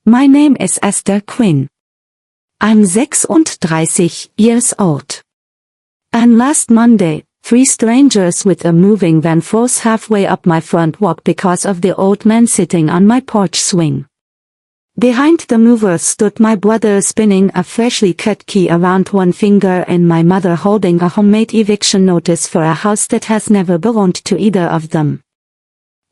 My name is Esther Quinn. I'm 36 years old. And last Monday, 3 strangers with a moving van froze halfway up my front walk because of the old man sitting on my porch swing. Behind the mover stood my brother spinning a freshly cut key around one finger and my mother holding a homemade eviction notice for a house that has never belonged to either of them.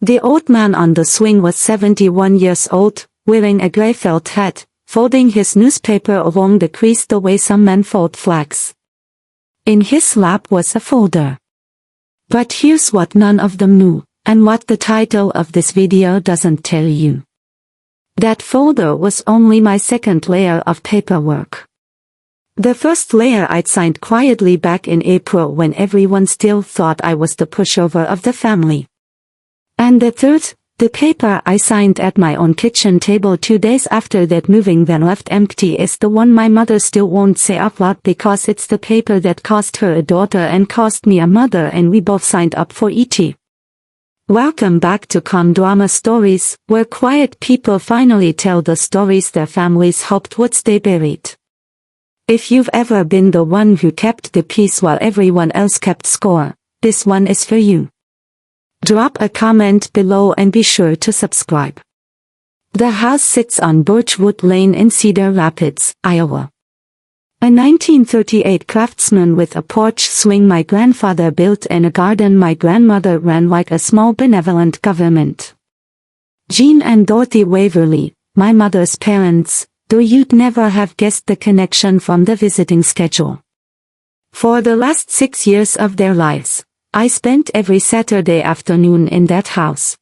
The old man on the swing was 71 years old, wearing a grey felt hat, folding his newspaper along the crease the way some men fold flags. In his lap was a folder. But here's what none of them knew, and what the title of this video doesn't tell you. That folder was only my second layer of paperwork. The first layer I'd signed quietly back in April when everyone still thought I was the pushover of the family. And the third, the paper I signed at my own kitchen table 2 days after that moving van left empty, is the one my mother still won't say out loud because it's the paper that cost her a daughter and cost me a mother, and we both signed up for ET. Welcome back to Con Drama Stories, where quiet people finally tell the stories their families hoped would stay buried. If you've ever been the one who kept the peace while everyone else kept score, this one is for you. Drop a comment below and be sure to subscribe. The house sits on Birchwood Lane in Cedar Rapids, Iowa. A 1938 craftsman with a porch swing my grandfather built and a garden my grandmother ran like a small benevolent government. Jean and Dorothy Waverly, my mother's parents, though you'd never have guessed the connection from the visiting schedule. For the last 6 years of their lives, I spent every Saturday afternoon in that house.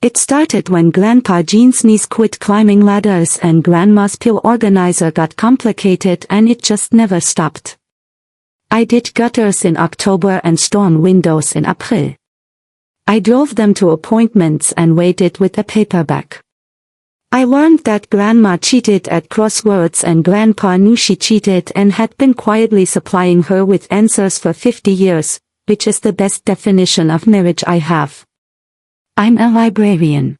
It started when Grandpa Jean's niece quit climbing ladders and Grandma's pill organizer got complicated, and it just never stopped. I did gutters in October and storm windows in April. I drove them to appointments and waited with a paperback. I learned that Grandma cheated at crosswords and Grandpa knew she cheated and had been quietly supplying her with answers for 50 years, which is the best definition of marriage I have. I'm a librarian.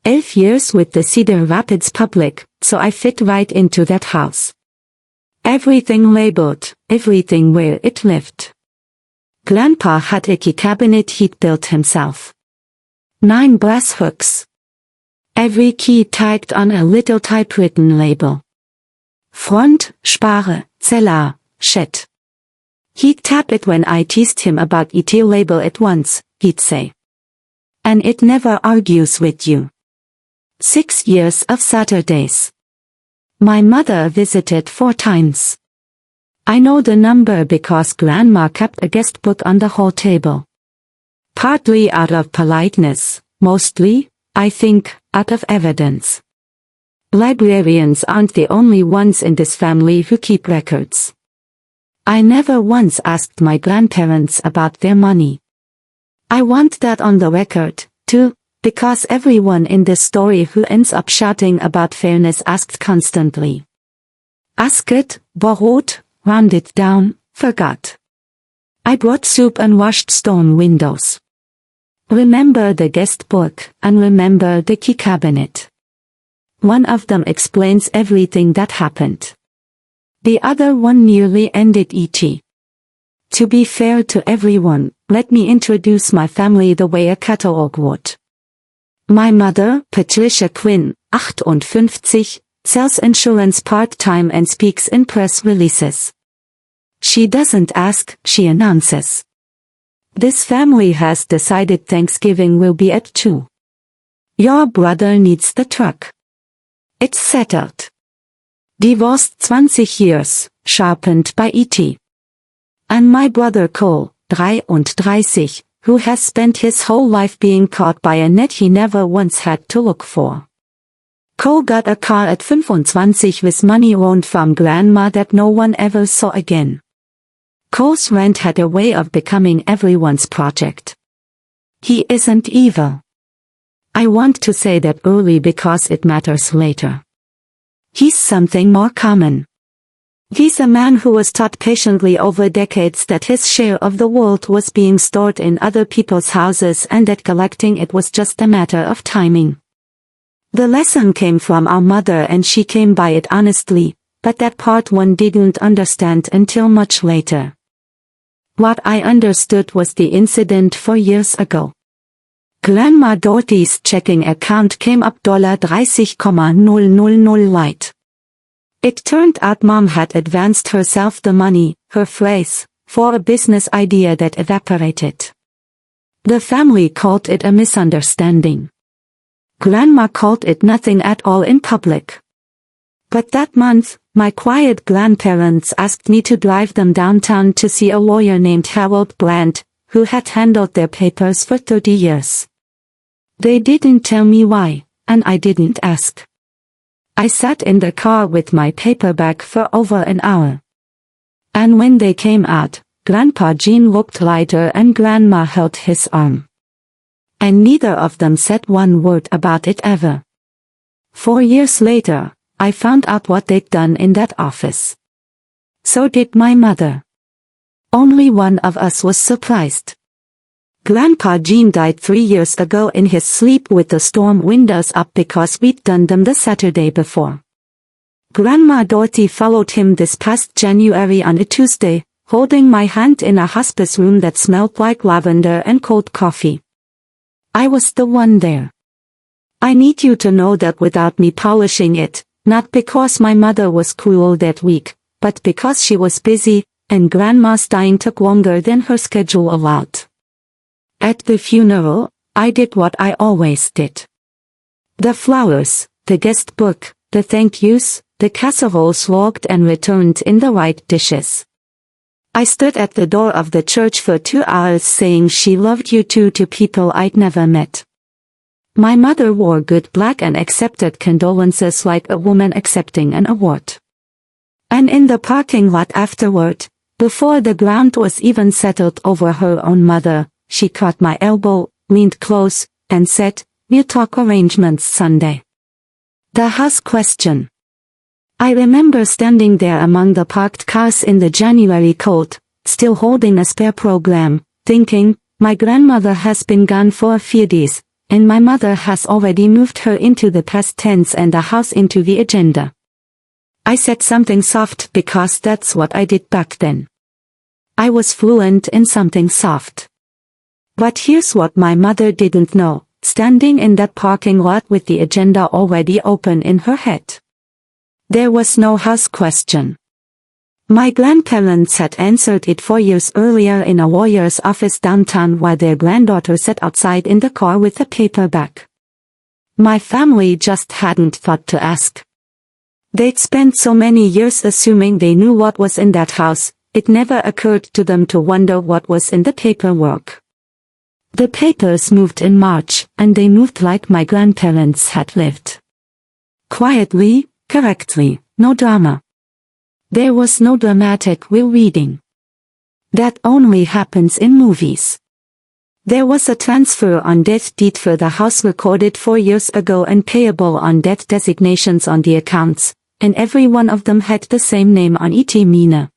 11 years with the Cedar Rapids Public, so I fit right into that house. Everything labeled, everything where it lived. Grandpa had a key cabinet he'd built himself. 9 brass hooks. Every key tagged on a little typewritten label. Front, Spare, Cellar, Shed. He'd tap it when I teased him about ET. Label it once, he'd say. And it never argues with you. 6 years of Saturdays. My mother visited 4 times. I know the number because Grandma kept a guest book on the hall table. Partly out of politeness, mostly, I think, out of evidence. Librarians aren't the only ones in this family who keep records. I never once asked my grandparents about their money. I want that on the record, too, because everyone in this story who ends up shouting about fairness asked constantly. Asked, borrowed, rounded down, forgot. I brought soup and washed stone windows. Remember the guest book, and remember the key cabinet. One of them explains everything that happened. The other one nearly ended ET. To be fair to everyone, let me introduce my family the way a catalog would. My mother, Patricia Quinn, 58, sells insurance part-time and speaks in press releases. She doesn't ask, she announces. This family has decided Thanksgiving will be at 2. Your brother needs the truck. It's settled. Divorced 20 years, sharpened by ET. And my brother Cole, 33, who has spent his whole life being caught by a net he never once had to look for. Cole got a car at 25 with money loaned from Grandma that no one ever saw again. Cole's rent had a way of becoming everyone's project. He isn't evil. I want to say that early because it matters later. He's something more common. He's a man who was taught patiently over decades that his share of the world was being stored in other people's houses and that collecting it was just a matter of timing. The lesson came from our mother and she came by it honestly, but that part one didn't understand until much later. What I understood was the incident 4 years ago. Grandma Dorothy's checking account came up $30,000 light. It turned out Mom had advanced herself the money, her phrase, for a business idea that evaporated. The family called it a misunderstanding. Grandma called it nothing at all in public. But that month, my quiet grandparents asked me to drive them downtown to see a lawyer named Harold Bland, who had handled their papers for 30 years. They didn't tell me why, and I didn't ask. I sat in the car with my paper bag for over an hour. And when they came out, Grandpa Gene looked lighter and Grandma held his arm. And neither of them said one word about it ever. 4 years later, I found out what they'd done in that office. So did my mother. Only one of us was surprised. Grandpa Gene died 3 years ago in his sleep with the storm windows up because we'd done them the Saturday before. Grandma Dorothy followed him this past January on a Tuesday, holding my hand in a hospice room that smelled like lavender and cold coffee. I was the one there. I need you to know that without me polishing it, not because my mother was cruel that week, but because she was busy, and Grandma's dying took longer than her schedule allowed. At the funeral, I did what I always did. The flowers, the guest book, the thank yous, the casseroles logged and returned in the right dishes. I stood at the door of the church for 2 hours saying she loved you too to people I'd never met. My mother wore good black and accepted condolences like a woman accepting an award. And in the parking lot afterward, before the ground was even settled over her own mother, she caught my elbow, leaned close, and said, "We'll talk arrangements Sunday." The house question. I remember standing there among the parked cars in the January cold, still holding a spare program, thinking, my grandmother has been gone for a few days, and my mother has already moved her into the past tense and the house into the agenda. I said something soft because that's what I did back then. I was fluent in something soft. But here's what my mother didn't know, standing in that parking lot with the agenda already open in her head. There was no house question. My grandparents had answered it 4 years earlier in a lawyer's office downtown while their granddaughter sat outside in the car with a paper bag. My family just hadn't thought to ask. They'd spent so many years assuming they knew what was in that house, it never occurred to them to wonder what was in the paperwork. The papers moved in March, and they moved like my grandparents had lived. Quietly, correctly, no drama. There was no dramatic will reading. That only happens in movies. There was a transfer on death deed for the house recorded 4 years ago and payable on death designations on the accounts, and every one of them had the same name on it, Mina.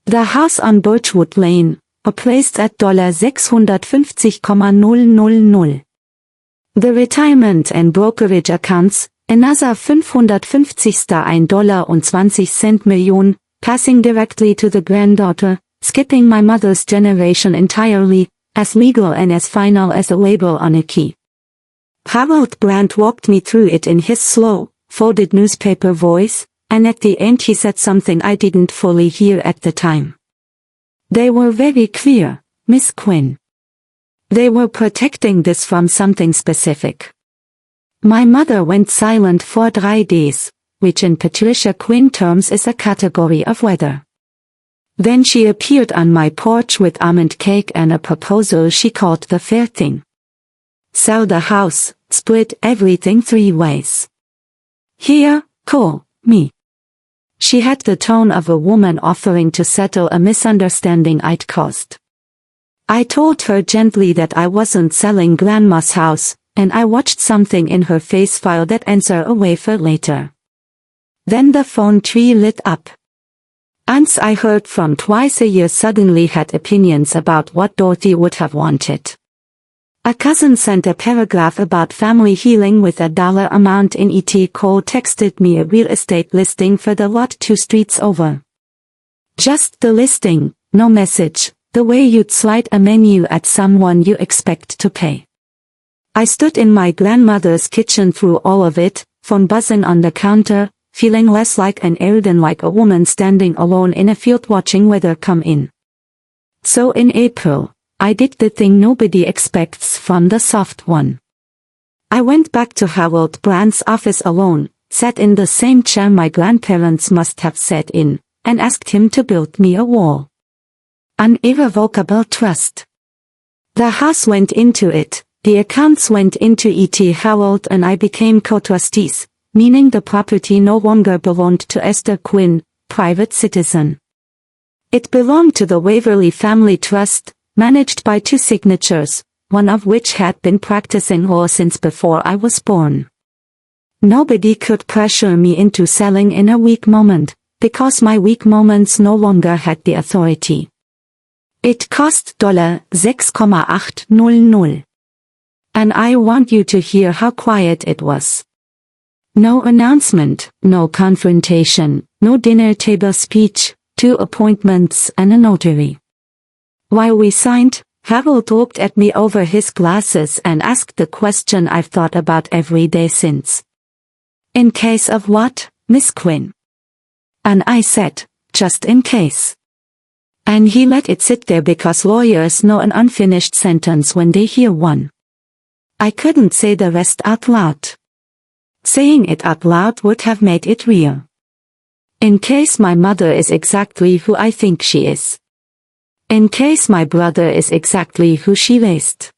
The house on Birchwood Lane, appraised at $650,000. The retirement and brokerage accounts, another $550,000 Million, passing directly to the granddaughter, skipping my mother's generation entirely, as legal and as final as a label on a key. Harold Brandt walked me through it in his slow, folded newspaper voice, and at the end he said something I didn't fully hear at the time. They were very clear, Miss Quinn. They were protecting this from something specific. My mother went silent for 3 days, which in Patricia Quinn terms is a category of weather. Then she appeared on my porch with almond cake and a proposal she called the fair thing. Sell the house, split everything 3 ways. Here, call me. She had the tone of a woman offering to settle a misunderstanding I'd caused. I told her gently that I wasn't selling Grandma's house, and I watched something in her face file that answer away for later. Then the phone tree lit up. Aunts I heard from twice a year suddenly had opinions about what Dorothy would have wanted. A cousin sent a paragraph about family healing with a dollar amount in it. Cole texted me a real estate listing for the lot 2 streets over. Just the listing, no message, the way you'd slide a menu at someone you expect to pay. I stood in my grandmother's kitchen through all of it, phone buzzing on the counter, feeling less like an heir than like a woman standing alone in a field watching weather come in. So in April, I did the thing nobody expects from the soft one. I went back to Harold Brand's office alone, sat in the same chair my grandparents must have sat in, and asked him to build me a wall. An irrevocable trust. The house went into it, the accounts went into it. Harold and I became co-trustees, meaning the property no longer belonged to Esther Quinn, private citizen. It belonged to the Waverly Family Trust, managed by 2 signatures, one of which had been practicing law since before I was born. Nobody could pressure me into selling in a weak moment, because my weak moments no longer had the authority. It cost $6,800. And I want you to hear how quiet it was. No announcement, no confrontation, no dinner table speech, 2 appointments and a notary. While we signed, Harold looked at me over his glasses and asked the question I've thought about every day since. In case of what, Miss Quinn? And I said, just in case. And he let it sit there because lawyers know an unfinished sentence when they hear one. I couldn't say the rest out loud. Saying it out loud would have made it real. In case my mother is exactly who I think she is. In case my brother is exactly who she raised.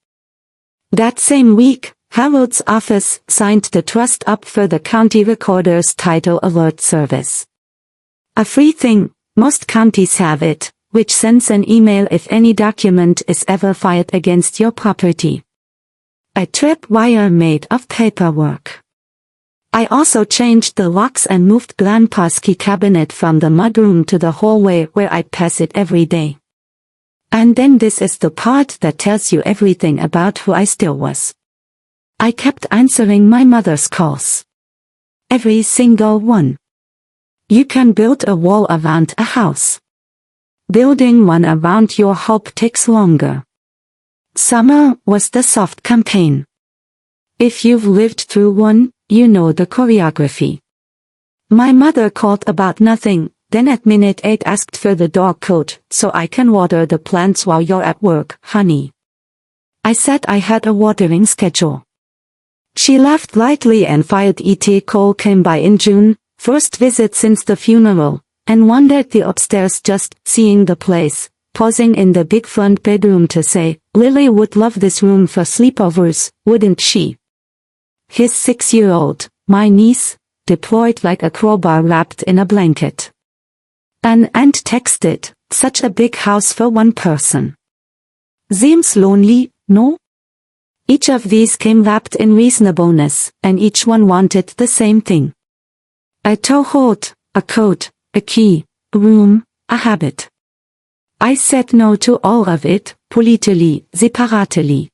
That same week, Harold's office signed the trust up for the county recorder's title alert service. A free thing, most counties have it, which sends an email if any document is ever filed against your property. A tripwire made of paperwork. I also changed the locks and moved Grandpa's key cabinet from the mudroom to the hallway where I'd pass it every day. And then this is the part that tells you everything about who I still was. I kept answering my mother's calls. Every single one. You can build a wall around a house. Building one around your hope takes longer. Summer was the soft campaign. If you've lived through one, you know the choreography. My mother called about nothing, then at minute 8 asked for the dog coat, so I can water the plants while you're at work, honey. I said I had a watering schedule. She laughed lightly and fired it. Cole came by in June, first visit since the funeral, and wandered the upstairs just seeing the place, pausing in the big front bedroom to say, Lily would love this room for sleepovers, wouldn't she? His 6-year-old, my niece, deployed like a crowbar wrapped in a blanket. And texted, such a big house for one person. Seems lonely, no? Each of these came wrapped in reasonableness, and each one wanted the same thing. A toehold, a coat, a key, a room, a habit. I said no to all of it, politely, separately.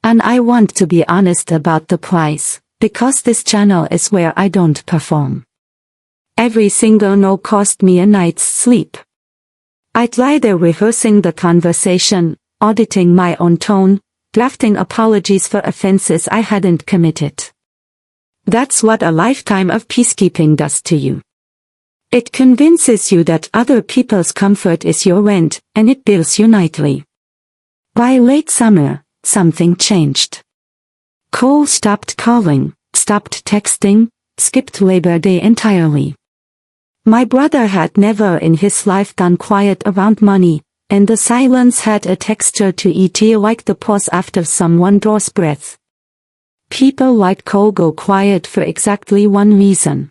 And I want to be honest about the price, because this channel is where I don't perform. Every single no cost me a night's sleep. I'd lie there rehearsing the conversation, auditing my own tone, drafting apologies for offenses I hadn't committed. That's what a lifetime of peacekeeping does to you. It convinces you that other people's comfort is your rent, and it bills you nightly. By late summer, something changed. Cole stopped calling, stopped texting, skipped Labor Day entirely. My brother had never in his life gone quiet around money, and the silence had a texture to it like the pause after someone draws breath. People like Cole go quiet for exactly one reason.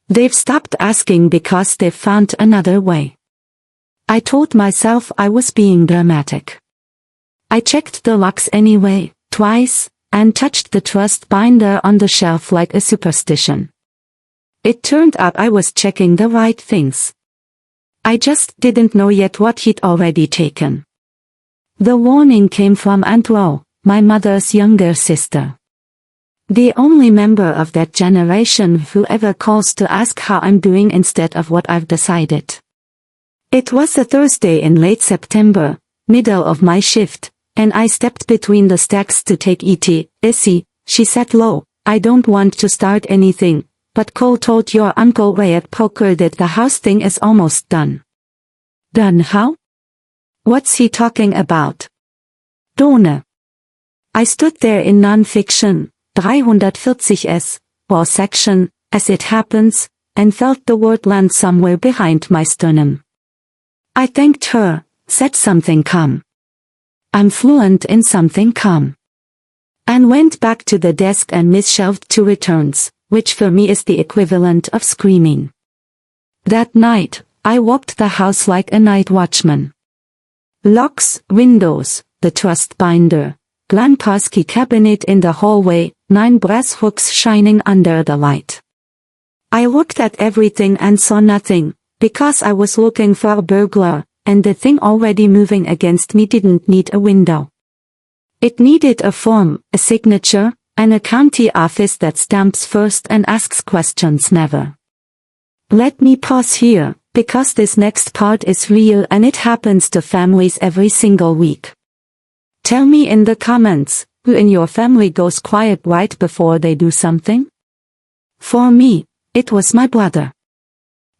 They've stopped asking because they've found another way. I told myself I was being dramatic. I checked the locks anyway, twice, and touched the trust binder on the shelf like a superstition. It turned out I was checking the right things. I just didn't know yet what he'd already taken. The warning came from Aunt Ro, my mother's younger sister. The only member of that generation who ever calls to ask how I'm doing instead of what I've decided. It was a Thursday in late September, middle of my shift, and I stepped between the stacks to take it. Essie, she said low, I don't want to start anything, but Cole told your Uncle Ray at poker that the house thing is almost done. Done how? What's he talking about? Done. I stood there in non-fiction, 340s, or section, as it happens, and felt the word land somewhere behind my sternum. I thanked her, said something calm. I'm fluent in something calm. And went back to the desk and misshelved 2 returns, which for me is the equivalent of screaming. That night, I walked the house like a night watchman. Locks, windows, the trust binder, Grandpa's key cabinet in the hallway, 9 brass hooks shining under the light. I looked at everything and saw nothing, because I was looking for a burglar, and the thing already moving against me didn't need a window. It needed a form, a signature, and a county office that stamps first and asks questions never. Let me pause here, because this next part is real and it happens to families every single week. Tell me in the comments, who in your family goes quiet right before they do something? For me, it was my brother.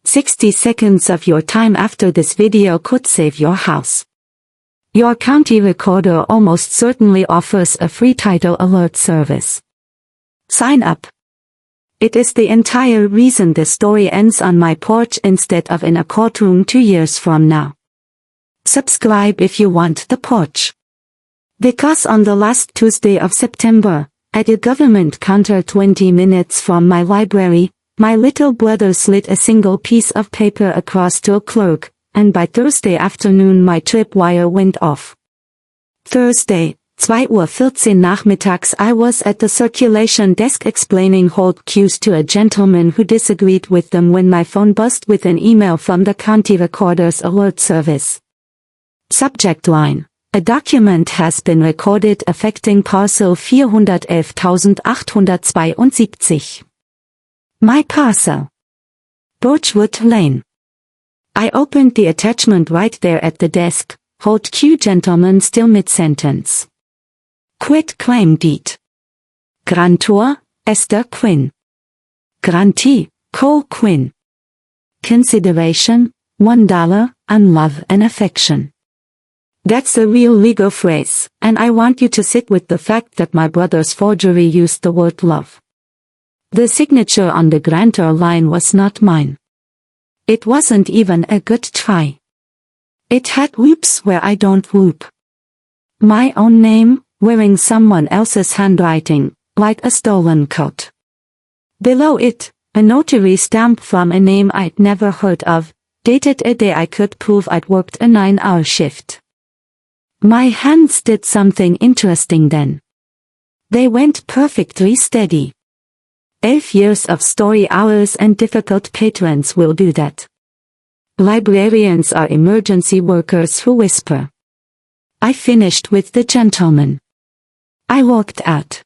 60 seconds of your time after this video could save your house. Your county recorder almost certainly offers a free title alert service. Sign up. It is the entire reason this story ends on my porch instead of in a courtroom 2 years from now. Subscribe if you want the porch. Because on the last Tuesday of September, at a government counter 20 minutes from my library, my little brother slid a single piece of paper across to a clerk, and by Thursday afternoon my tripwire went off. Thursday, 2:14 Uhr nachmittags I was at the circulation desk explaining hold cues to a gentleman who disagreed with them when my phone buzzed with an email from the county recorder's alert service. Subject line. A document has been recorded affecting parcel 411.872. My parcel. Birchwood Lane. I opened the attachment right there at the desk, hold cue gentleman still mid-sentence. Quit claim deed. Grantor, Esther Quinn. Grantee, Cole Quinn. Consideration, $1, on love and affection. That's a real legal phrase, and I want you to sit with the fact that my brother's forgery used the word love. The signature on the grantor line was not mine. It wasn't even a good try. It had whoops where I don't whoop. My own name, wearing someone else's handwriting, like a stolen coat. Below it, a notary stamp from a name I'd never heard of, dated a day I could prove I'd worked a 9-hour shift. My hands did something interesting then. They went perfectly steady. 11 years of story hours and difficult patrons will do that. Librarians are emergency workers who whisper. I finished with the gentleman. I walked out.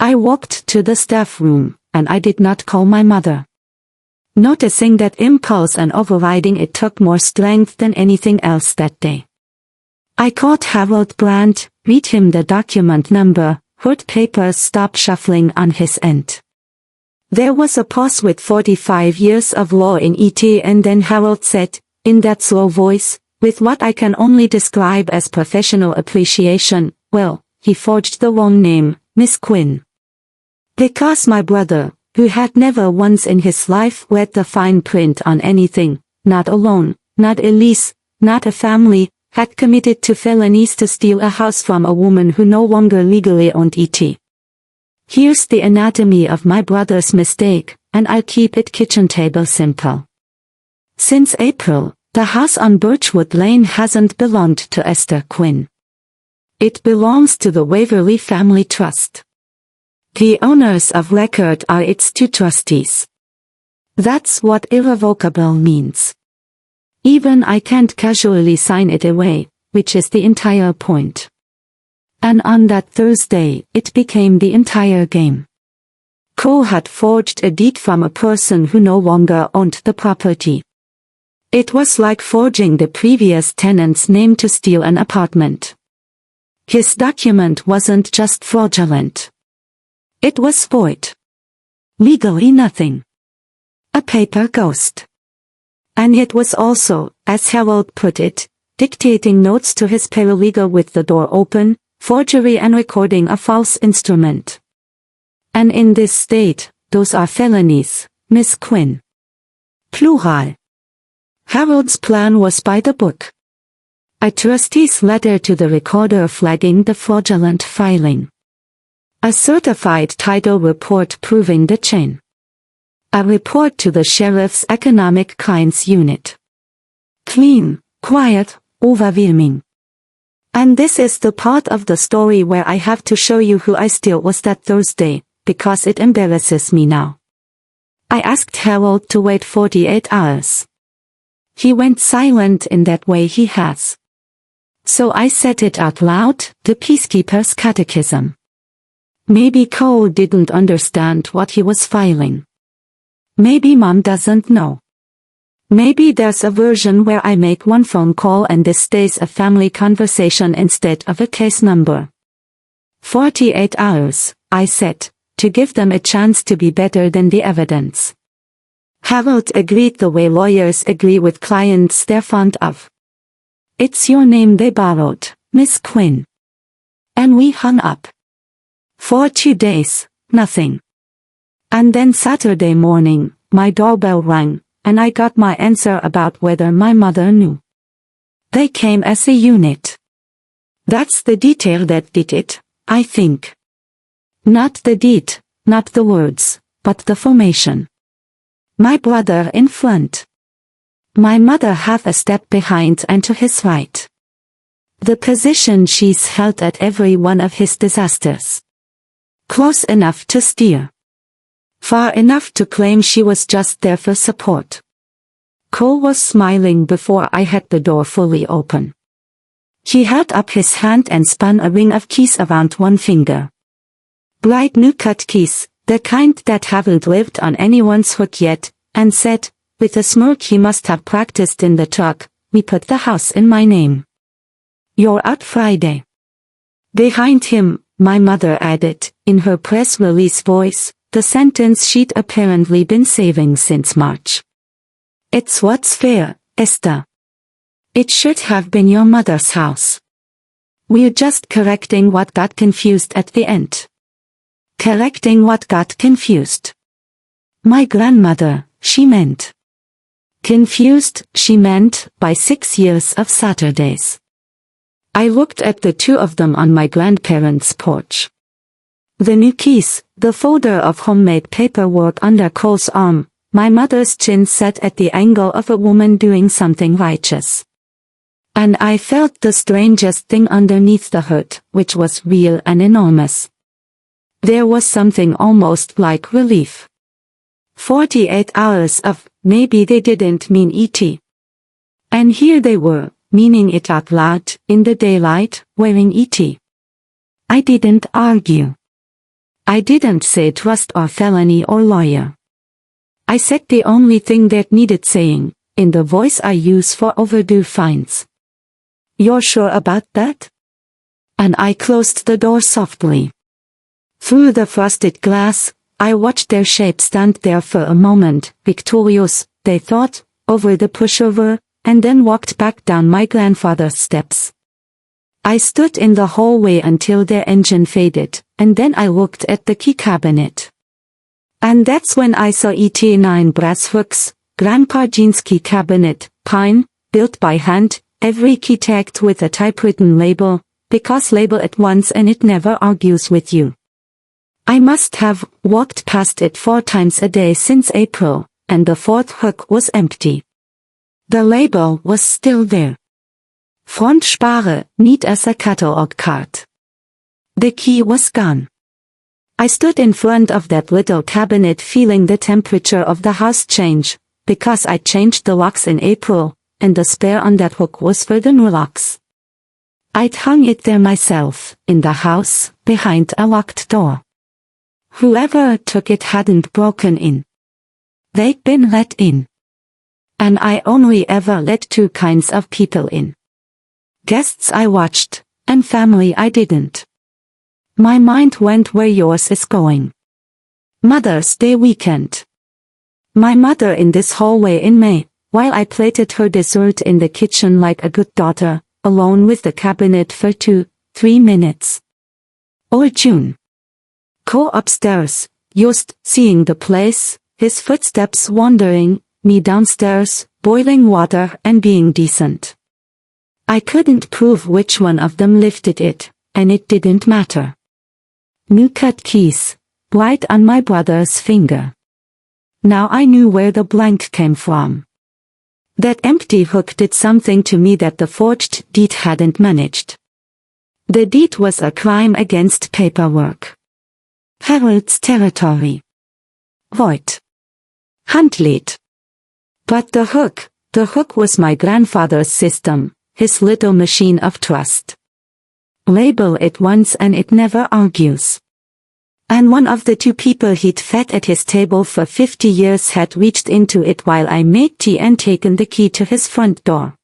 I walked to the staff room, and I did not call my mother. Noticing that impulse and overriding it took more strength than anything else that day. I called Harold Brandt, read him the document number, heard papers stop shuffling on his end. There was a pause with 45 years of law in ET, and then Harold said, in that slow voice, with what I can only describe as professional appreciation, well, he forged the wrong name, Miss Quinn. Because my brother, who had never once in his life read the fine print on anything, not a loan, not a lease, not a family, had committed to felonies to steal a house from a woman who no longer legally owned it. Here's the anatomy of my brother's mistake, and I'll keep it kitchen table simple. Since April, the house on Birchwood Lane hasn't belonged to Esther Quinn. It belongs to the Waverly Family Trust. The owners of record are its 2 trustees. That's what irrevocable means. Even I can't casually sign it away, which is the entire point. And on that Thursday, it became the entire game. Co had forged a deed from a person who no longer owned the property. It was like forging the previous tenant's name to steal an apartment. His document wasn't just fraudulent. It was void. Legally nothing. A paper ghost. And it was also, as Harold put it, dictating notes to his paralegal with the door open, forgery and recording a false instrument. And in this state, those are felonies, Miss Quinn. Plural. Harold's plan was by the book. A trustee's letter to the recorder flagging the fraudulent filing. A certified title report proving the chain. A report to the sheriff's economic crimes unit. Clean, quiet, overwhelming. And this is the part of the story where I have to show you who I still was that Thursday, because it embarrasses me now. I asked Harold to wait 48 hours. He went silent in that way he has. So I said it out loud, the Peacekeeper's Catechism. Maybe Cole didn't understand what he was filing. Maybe Mom doesn't know. Maybe there's a version where I make one phone call and this stays a family conversation instead of a case number. 48 hours, I said, to give them a chance to be better than the evidence. Harold agreed the way lawyers agree with clients they're fond of. It's your name they borrowed, Miss Quinn. And we hung up. For 2 days, nothing. And then Saturday morning, my doorbell rang, and I got my answer about whether my mother knew. They came as a unit. That's the detail that did it, I think. Not the deed, not the words, but the formation. My brother in front. My mother half a step behind and to his right. The position she's held at every one of his disasters. Close enough to steer. Far enough to claim she was just there for support. Cole was smiling before I had the door fully open. He held up his hand and spun a ring of keys around one finger. Bright new cut keys, the kind that haven't lived on anyone's hook yet, and said, with a smirk he must have practiced in the truck, we put the house in my name. You're out Friday. Behind him, my mother added, in her press release voice, the sentence she'd apparently been saving since March. It's what's fair, Esther. It should have been your mother's house. We're just correcting what got confused at the end. Correcting what got confused. My grandmother, she meant. Confused, she meant, by 6 years of Saturdays. I looked at the two of them on my grandparents' porch. The new keys, the folder of homemade paperwork under Cole's arm, my mother's chin set at the angle of a woman doing something righteous. And I felt the strangest thing underneath the hurt, which was real and enormous. There was something almost like relief. 48 hours of, maybe they didn't mean E.T. And here they were, meaning it out loud, in the daylight, wearing E.T. I didn't argue. I didn't say trust or felony or lawyer. I said the only thing that needed saying, in the voice I use for overdue fines. You're sure about that? And I closed the door softly. Through the frosted glass, I watched their shape stand there for a moment, victorious, they thought, over the pushover, and then walked back down my grandfather's steps. I stood in the hallway until their engine faded, and then I looked at the key cabinet. And that's when I saw ET9 brass hooks, Grandpa Jean's key cabinet, pine, built by hand, every key tagged with a typewritten label, because label it once and it never argues with you. I must have walked past it 4 times a day since April, and the 4th hook was empty. The label was still there. Front spare, neat as a catalog card. The key was gone. I stood in front of that little cabinet feeling the temperature of the house change, because I changed the locks in April, and the spare on that hook was for the new locks. I'd hung it there myself, in the house, behind a locked door. Whoever took it hadn't broken in. They'd been let in. And I only ever let two kinds of people in. Guests I watched, and family I didn't. My mind went where yours is going. Mother's Day weekend. My mother in this hallway in May, while I plated her dessert in the kitchen like a good daughter, alone with the cabinet for 2-3 minutes. Or June. Co upstairs, just seeing the place, his footsteps wandering, me downstairs, boiling water and being decent. I couldn't prove which one of them lifted it, and it didn't matter. New cut keys, bright on my brother's finger. Now I knew where the blank came from. That empty hook did something to me that the forged deed hadn't managed. The deed was a crime against paperwork. Harold's territory. Void. Handlead. But the hook was my grandfather's system, his little machine of trust. Label it once and it never argues. And one of the two people he'd fed at his table for 50 years had reached into it while I made tea and taken the key to his front door.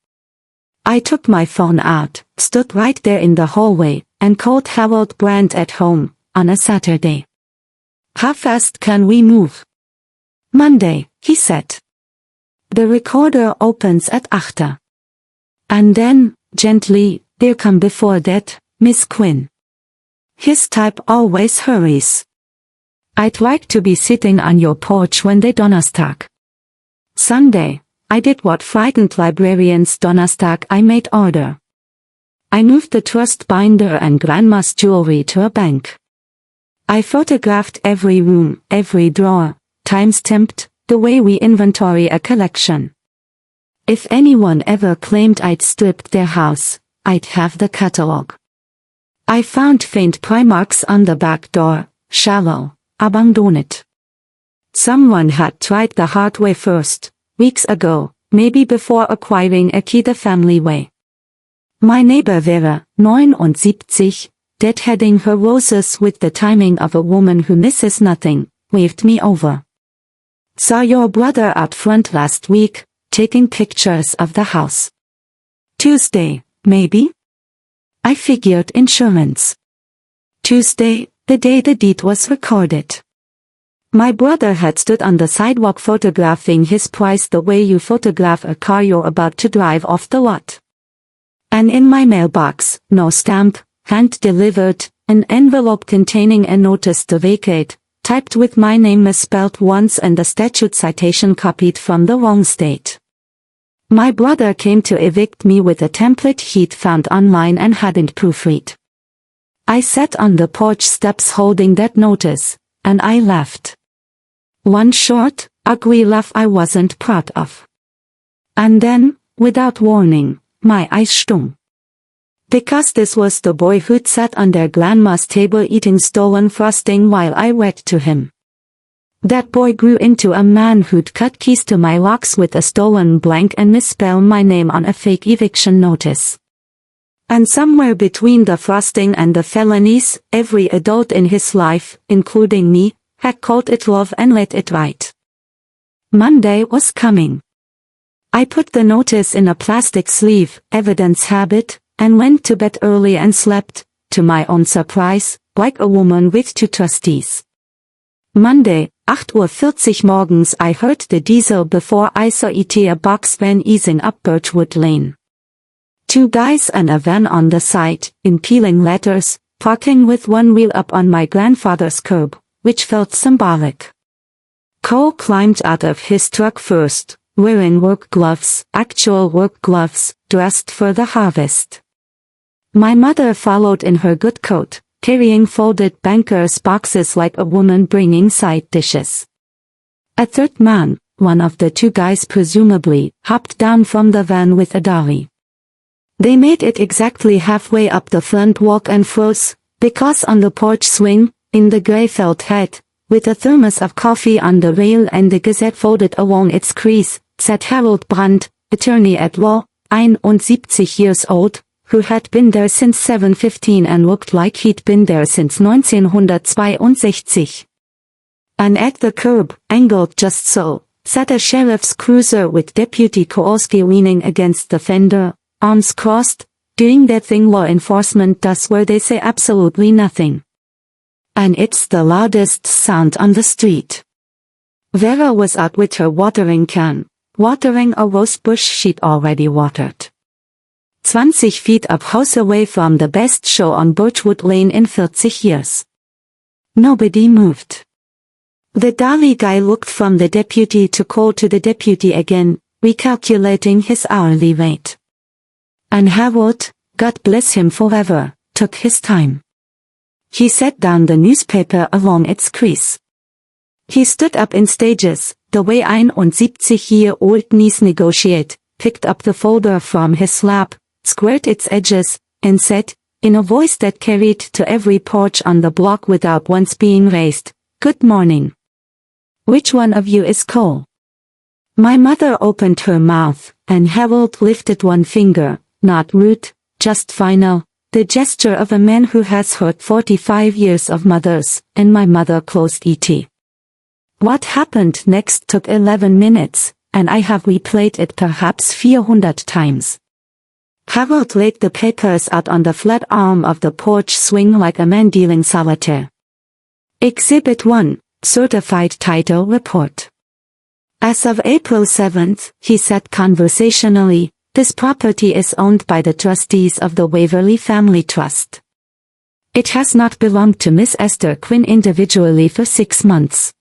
I took my phone out, stood right there in the hallway, and called Harold Brandt at home, on a Saturday. How fast can we move? Monday, he said. The recorder opens at 8. And then, gently, there come before that, Miss Quinn. His type always hurries. I'd like to be sitting on your porch when they Donnerstag. Sunday, I did what frightened librarians Donnerstag I made order. I moved the trust binder and grandma's jewelry to a bank. I photographed every room, every drawer, time-stamped, the way we inventory a collection. If anyone ever claimed I'd stripped their house, I'd have the catalog. I found faint pry marks on the back door, shallow, abandoned. Someone had tried the hard way first, weeks ago, maybe before acquiring a key the family way. My neighbor Vera, 79, deadheading her roses with the timing of a woman who misses nothing, waved me over. Saw your brother out front last week, taking pictures of the house. Tuesday, maybe? I figured insurance. Tuesday, the day the deed was recorded. My brother had stood on the sidewalk photographing his prize the way you photograph a car you're about to drive off the lot. And in my mailbox, no stamp, hand-delivered, an envelope containing a notice to vacate, typed with my name misspelled once and the statute citation copied from the wrong state. My brother came to evict me with a template he'd found online and hadn't proofread. I sat on the porch steps holding that notice, and I laughed. One short, ugly laugh I wasn't proud of. And then, without warning, my eyes stung. Because this was the boy who'd sat on their grandma's table eating stolen frosting while I read to him. That boy grew into a man who'd cut keys to my locks with a stolen blank and misspell my name on a fake eviction notice. And somewhere between the frosting and the felonies, every adult in his life, including me, had called it love and let it ride. Monday was coming. I put the notice in a plastic sleeve, evidence habit, and went to bed early and slept, to my own surprise, like a woman with two trustees. Monday, 8:40 morgens I heard the diesel before I saw it a box van easing up Birchwood Lane. Two guys and a van on the side, in peeling letters, parking with one wheel up on my grandfather's curb, which felt symbolic. Cole climbed out of his truck first, wearing work gloves, actual work gloves, dressed for the harvest. My mother followed in her good coat, carrying folded banker's boxes like a woman bringing side dishes. A third man, one of the two guys presumably, hopped down from the van with a dolly. They made it exactly halfway up the front walk and froze, because on the porch swing, in the gray felt hat, with a thermos of coffee on the rail and the Gazette folded along its crease, sat Harold Brandt, attorney at law, 71 years old, who had been there since 7:15 and looked like he'd been there since 1962. And at the curb, angled just so, sat a sheriff's cruiser with Deputy Kowalski leaning against the fender, arms crossed, doing that thing law enforcement does where they say absolutely nothing. And it's the loudest sound on the street. Vera was out with her watering can, watering a rose bush she'd already watered. 20 feet up house away from the best show on Birchwood Lane in 40 years. Nobody moved. The dolly guy looked from the deputy to Cole to the deputy again, recalculating his hourly rate. And Harold, God bless him forever, took his time. He set down the newspaper along its crease. He stood up in stages, the way 71-year-old niece negotiate, picked up the folder from his lap, squared its edges, and said, in a voice that carried to every porch on the block without once being raised, "Good morning. Which one of you is Cole?" My mother opened her mouth, and Harold lifted one finger, not rude, just final, the gesture of a man who has heard 45 years of mothers, and my mother closed it. What happened next took 11 minutes, and I have replayed it perhaps 400 times. Harold laid the papers out on the flat arm of the porch swing like a man dealing solitaire. Exhibit 1, Certified Title Report. As of April 7th, he said conversationally, this property is owned by the trustees of the Waverly Family Trust. It has not belonged to Miss Esther Quinn individually for 6 months.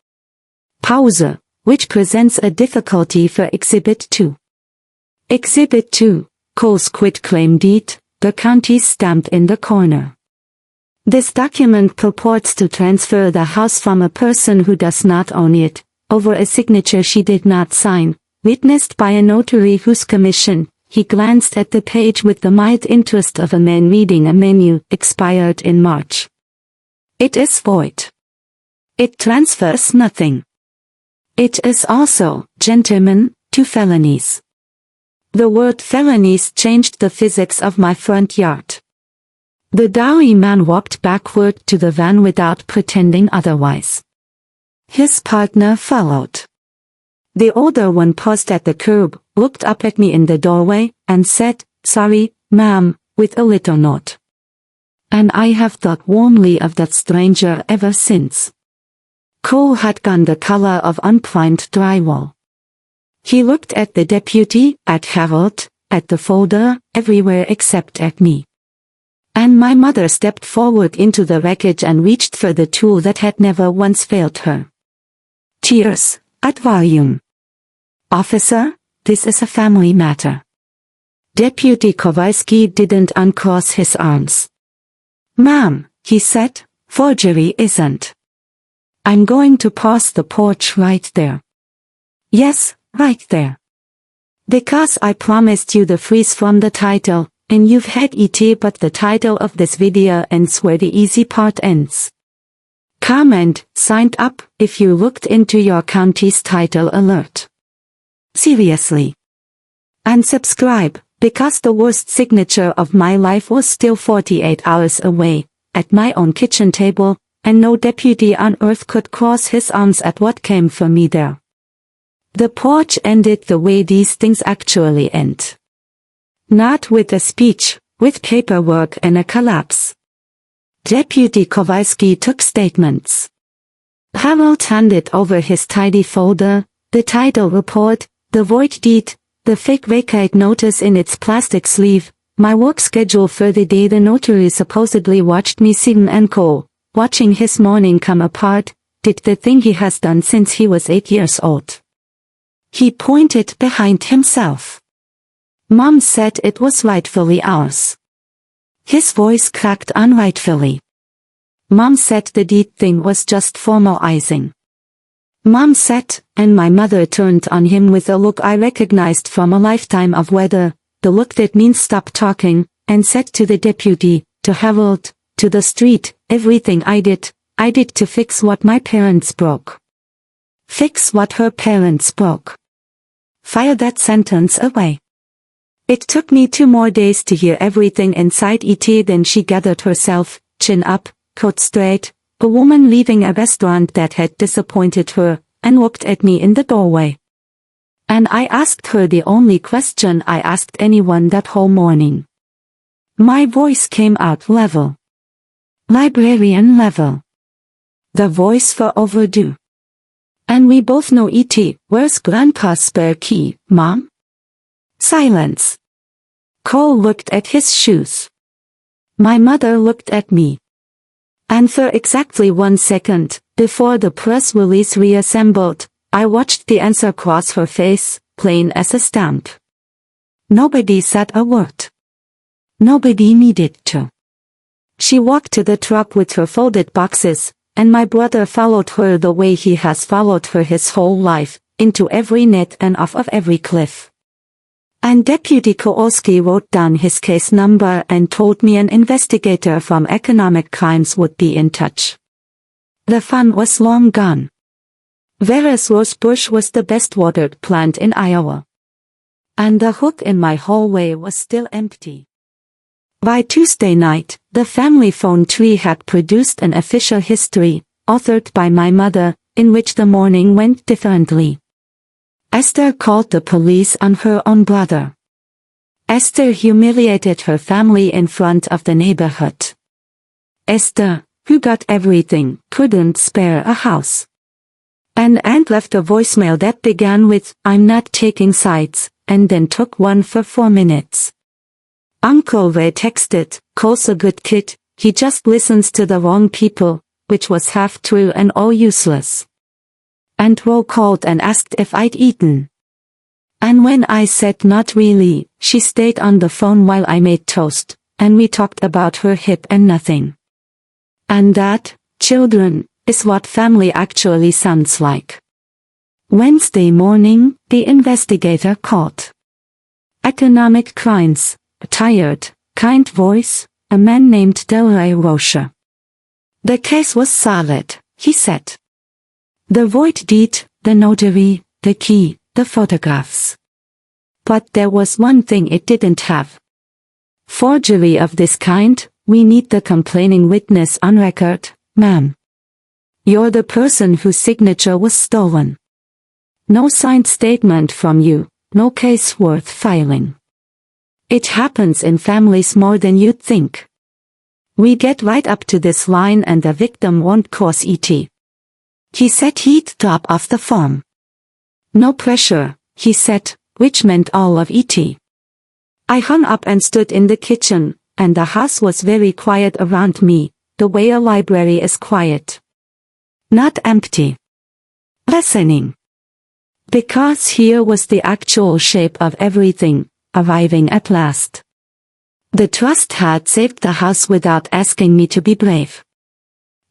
Pause, which presents a difficulty for Exhibit 2. Exhibit 2, Cole's quitclaim deed, the county's stamp in the corner. This document purports to transfer the house from a person who does not own it, over a signature she did not sign, witnessed by a notary whose commission, he glanced at the page with the mild interest of a man reading a menu, expired in March. It is void. It transfers nothing. It is also, gentlemen, 2 felonies. The word felonies changed the physics of my front yard. The dowry man walked backward to the van without pretending otherwise. His partner followed. The older one paused at the curb, looked up at me in the doorway, and said, "Sorry, ma'am," with a little nod. And I have thought warmly of that stranger ever since. Cole had gone the color of unplaned drywall. He looked at the deputy, at Harold, at the folder, everywhere except at me. And my mother stepped forward into the wreckage and reached for the tool that had never once failed her. Tears, at volume. "Officer, this is a family matter." Deputy Kowalski didn't uncross his arms. "Ma'am," he said, "forgery isn't." "I'm going to pause the porch right there." "Yes, right there. Because I promised you the freeze from the title, and you've had it, but the title of this video ends where the easy part ends. Comment, signed up, if you looked into your county's title alert. Seriously. And subscribe, because the worst signature of my life was still 48 hours away, at my own kitchen table, and no deputy on earth could cross his arms at what came for me there. The porch ended the way these things actually end. Not with a speech, with paperwork and a collapse. Deputy Kowalski took statements. Harold handed over his tidy folder, the title report, the void deed, the fake vacate notice in its plastic sleeve, my work schedule for the day the notary supposedly watched me sitting and Cole, watching his morning come apart, did the thing he has done since he was 8 years old. He pointed behind himself. Mom said it was rightfully ours. His voice cracked unrightfully. Mom said the deed thing was just formalizing. Mom said, and my mother turned on him with a look I recognized from a lifetime of weather, the look that means stop talking, and said to the deputy, to Harold, to the street, everything I did to fix what my parents broke. Fix what her parents broke. Fire that sentence away. It took me 2 more days to hear everything inside it. Then she gathered herself, chin up, coat straight, a woman leaving a restaurant that had disappointed her, and looked at me in the doorway. And I asked her the only question I asked anyone that whole morning. My voice came out level. Librarian level. The voice for overdue. And we both know it. Where's Grandpa's spare key, Mom? Silence. Cole looked at his shoes. My mother looked at me. And for exactly 1 second, before the press release reassembled, I watched the answer cross her face, plain as a stamp. Nobody said a word. Nobody needed to. She walked to the truck with her folded boxes, and my brother followed her the way he has followed her his whole life, into every net and off of every cliff. And Deputy Kowalski wrote down his case number and told me an investigator from economic crimes would be in touch. The fun was long gone. Vera's rose bush was the best watered plant in Iowa. And the hook in my hallway was still empty. By Tuesday night, the family phone tree had produced an official history, authored by my mother, in which the morning went differently. Esther called the police on her own brother. Esther humiliated her family in front of the neighborhood. Esther, who got everything, couldn't spare a house. And Aunt left a voicemail that began with, "I'm not taking sides," and then took one for 4 minutes. Uncle Ray texted, "Cole's a good kid, he just listens to the wrong people," which was half true and all useless. And Ro called and asked if I'd eaten. And when I said not really, she stayed on the phone while I made toast, and we talked about her hip and nothing. And that, children, is what family actually sounds like. Wednesday morning, the investigator called. Economic crimes, a tired, kind voice, a man named Delray Rocher. The case was solid, he said. The void deed, the notary, the key, the photographs. But there was one thing it didn't have. Forgery of this kind, we need the complaining witness on record, ma'am. You're the person whose signature was stolen. No signed statement from you, no case worth filing. It happens in families more than you'd think. We get right up to this line and the victim won't cause ET. He said he'd drop off the phone. No pressure, he said, which meant all of ET. I hung up and stood in the kitchen, and the house was very quiet around me, the way a library is quiet. Not empty. Listening. Because here was the actual shape of everything, arriving at last. The trust had saved the house without asking me to be brave.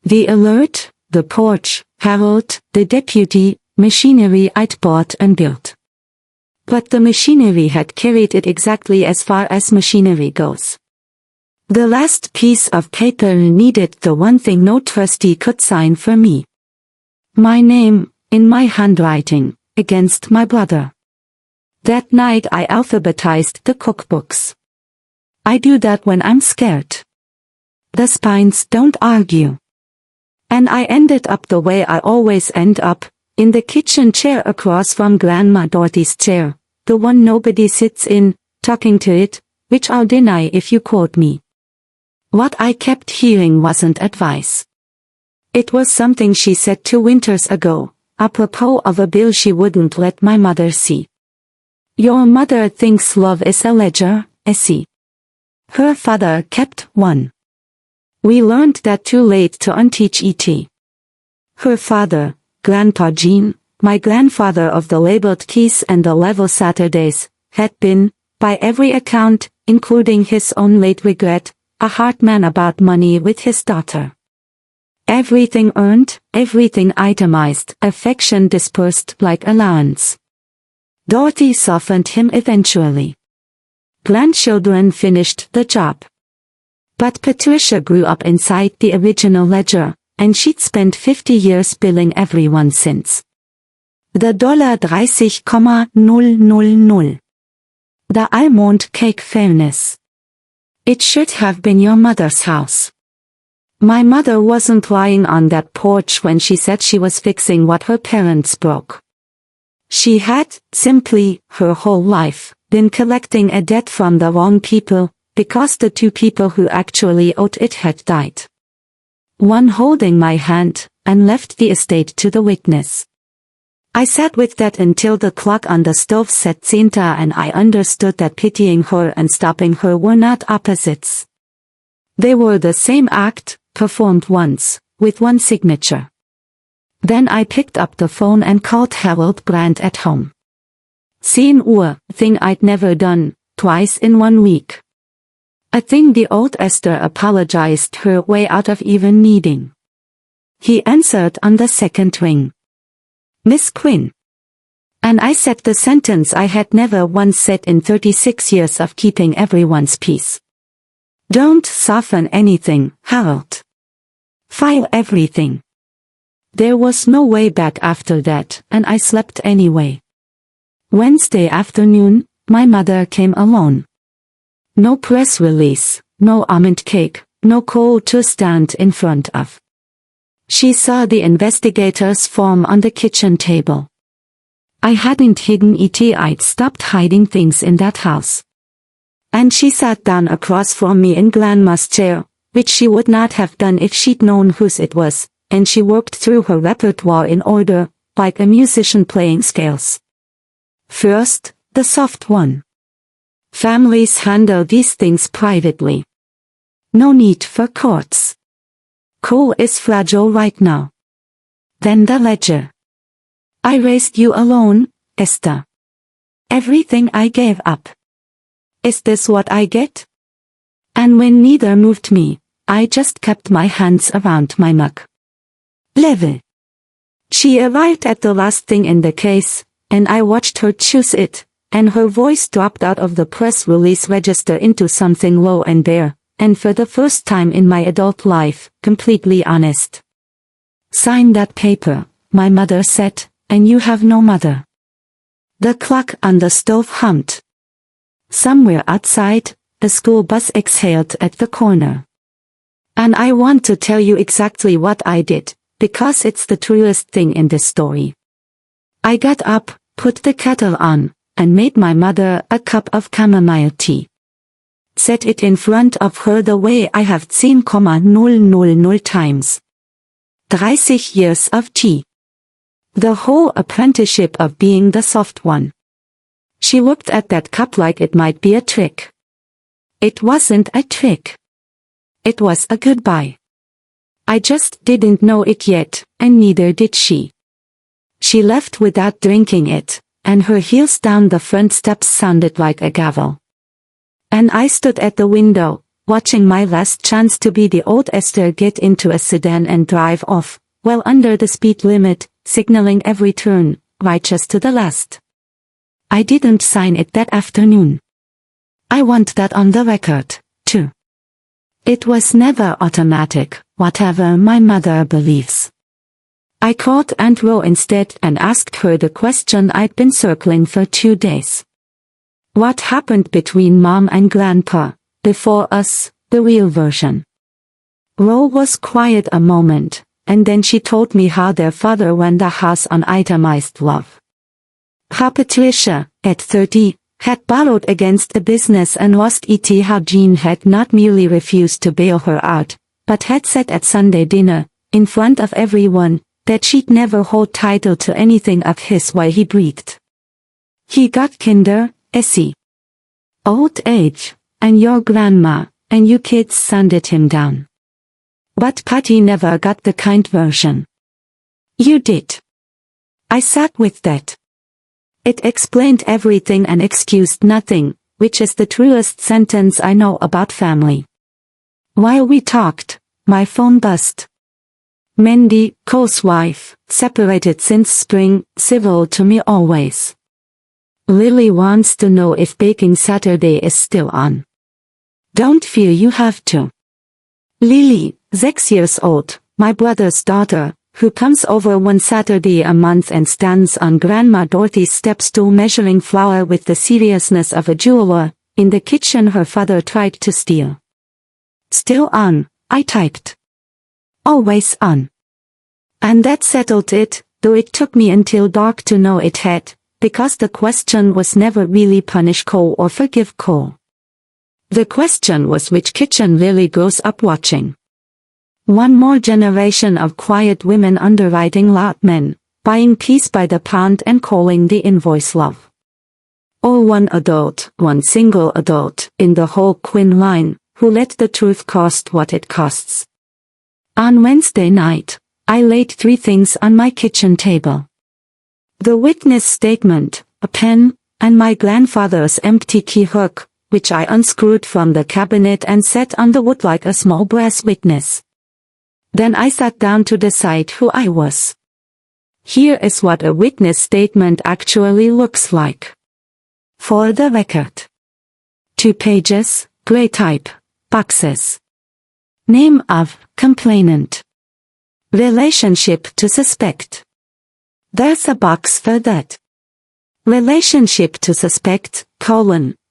The alert, the porch, Harold, the deputy, machinery I'd bought and built. But the machinery had carried it exactly as far as machinery goes. The last piece of paper needed the one thing no trustee could sign for me. My name, in my handwriting, against my brother. That night I alphabetized the cookbooks. I do that when I'm scared. The spines don't argue. And I ended up the way I always end up, in the kitchen chair across from Grandma Dorothy's chair, the one nobody sits in, talking to it, which I'll deny if you quote me. What I kept hearing wasn't advice. It was something she said 2 winters ago, apropos of a bill she wouldn't let my mother see. Your mother thinks love is a ledger, Essie. Her father kept one. We learned that too late to unteach ET. Her father, Grandpa Jean, my grandfather of the labeled keys and the level Saturdays, had been, by every account, including his own late regret, a hard man about money with his daughter. Everything earned, everything itemized, affection dispersed like allowance. Dorothy softened him eventually. Grandchildren finished the job. But Patricia grew up inside the original ledger, and she'd spent 50 years billing everyone since. The $30,000. The almond cake fairness. It should have been your mother's house. My mother wasn't lying on that porch when she said she was fixing what her parents broke. She had, simply, her whole life, been collecting a debt from the wrong people, because the two people who actually owed it had died. One holding my hand, and left the estate to the witness. I sat with that until the clock on the stove said Zinta, and I understood that pitying her and stopping her were not opposites. They were the same act, performed once, with one signature. Then I picked up the phone and called Harold Brandt at home. 10 Uhr, thing I'd never done, twice in 1 week. A thing the old Esther apologized her way out of even needing. He answered on the second ring. Miss Quinn. And I said the sentence I had never once said in 36 years of keeping everyone's peace. Don't soften anything, Harold. File everything. There was no way back after that, and I slept anyway. Wednesday afternoon, my mother came alone. No press release, no almond cake, no coal to stand in front of. She saw the investigator's form on the kitchen table. I hadn't hidden it, I'd stopped hiding things in that house. And she sat down across from me in Grandma's chair, which she would not have done if she'd known whose it was, and she worked through her repertoire in order, like a musician playing scales. First, the soft one. Families handle these things privately. No need for courts. Coal is fragile right now. Then the ledger. I raised you alone, Esther. Everything I gave up. Is this what I get? And when neither moved me, I just kept my hands around my mug. Level. She arrived at the last thing in the case, and I watched her choose it, and her voice dropped out of the press release register into something low and bare, and for the first time in my adult life, completely honest. Sign that paper, my mother said, and you have no mother. The clock on the stove hummed. Somewhere outside, a school bus exhaled at the corner. And I want to tell you exactly what I did, because it's the truest thing in this story. I got up, put the kettle on, and made my mother a cup of chamomile tea. Set it in front of her the way I have seen 0,000 times. 30 years of tea. The whole apprenticeship of being the soft one. She looked at that cup like it might be a trick. It wasn't a trick. It was a goodbye. I just didn't know it yet, and neither did she. She left without drinking it, and her heels down the front steps sounded like a gavel. And I stood at the window, watching my last chance to be the old Esther get into a sedan and drive off, well under the speed limit, signaling every turn, righteous to the last. I didn't sign it that afternoon. I want that on the record, too. It was never automatic, whatever my mother believes. I called Aunt Ro instead and asked her the question I'd been circling for 2 days. What happened between Mom and Grandpa, before us, the real version? Ro was quiet a moment, and then she told me how their father ran the house on itemized love. How Patricia, at 30, had borrowed against a business and lost it, how Jean had not merely refused to bail her out, but had said at Sunday dinner, in front of everyone, that she'd never hold title to anything of his while he breathed. He got kinder, Essie. Old age, and your grandma, and you kids sanded him down. But Patty never got the kind version. You did. I sat with that. It explained everything and excused nothing, which is the truest sentence I know about family. While we talked, my phone buzzed. Mandy, Cole's wife, separated since spring, civil to me always. Lily wants to know if Baking Saturday is still on. Don't feel you have to. Lily, 6 years old, my brother's daughter, who comes over one Saturday a month and stands on Grandma Dorothy's step stool measuring flour with the seriousness of a jeweler, in the kitchen her father tried to steal. Still on, I typed. Always on. And that settled it, though it took me until dark to know it had, because the question was never really punish Cole or forgive Cole. The question was which kitchen Lily grows up watching. One more generation of quiet women underwriting loud men, buying peace by the pound and calling the invoice love. Or one single adult, in the whole Quinn line, who let the truth cost what it costs. On Wednesday night, I laid 3 things on my kitchen table. The witness statement, a pen, and my grandfather's empty key hook, which I unscrewed from the cabinet and set on the wood like a small brass witness. Then I sat down to decide who I was. Here is what a witness statement actually looks like. For the record. 2 pages, gray type, boxes. Name of complainant. Relationship to suspect. There's a box for that. Relationship to suspect,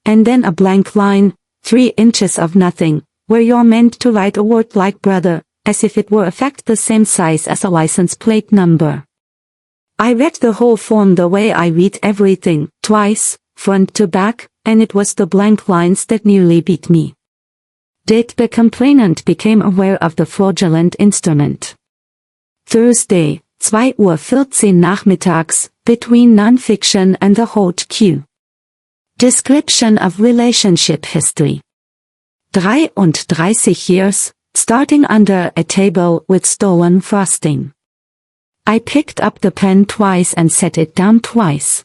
and then a blank line, 3 inches of nothing, where you're meant to write a word like brother, as if it were a fact the same size as a license plate number. I read the whole form the way I read everything, twice, front to back, and it was the blank lines that nearly beat me. Did the complainant became aware of the fraudulent instrument? Thursday, 2:14 Uhr nachmittags, between non-fiction and the hot queue. Description of relationship history. 33 years, starting under a table with stolen frosting. I picked up the pen twice and set it down twice.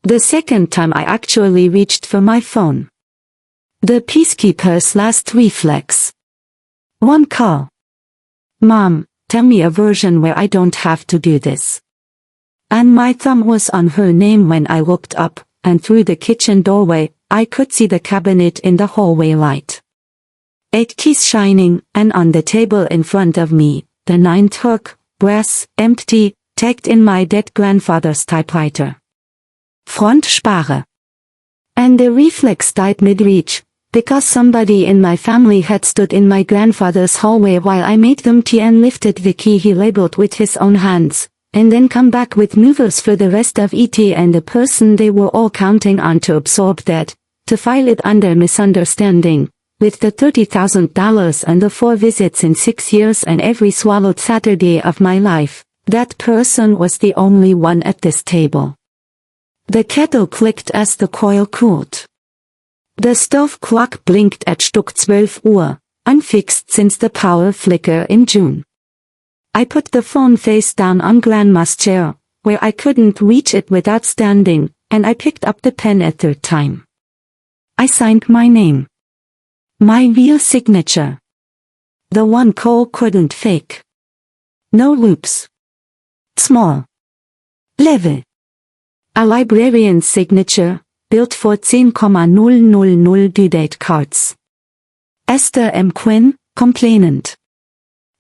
The second time I actually reached for my phone. The peacekeeper's last reflex. 1 call. Mom, tell me a version where I don't have to do this. And my thumb was on her name when I looked up, and through the kitchen doorway, I could see the cabinet in the hallway light. 8 keys shining, and on the table in front of me, the 9th hook, brass, empty, tagged in my dead grandfather's typewriter. Front spare. And the reflex died mid-reach, because somebody in my family had stood in my grandfather's hallway while I made them tea and lifted the key he labeled with his own hands, and then come back with movers for the rest of ET and the person they were all counting on to absorb that, to file it under misunderstanding. With the $30,000 and the 4 visits in 6 years and every swallowed Saturday of my life, that person was the only one at this table. The kettle clicked as the coil cooled. The stove clock blinked at Stuck 12 Uhr, unfixed since the power flicker in June. I put the phone face down on Grandma's chair, where I couldn't reach it without standing, and I picked up the pen a 3rd time. I signed my name. My real signature. The one Cole couldn't fake. No loops. Small. Level. A librarian's signature, built for 10,000 due date cards. Esther M. Quinn, complainant.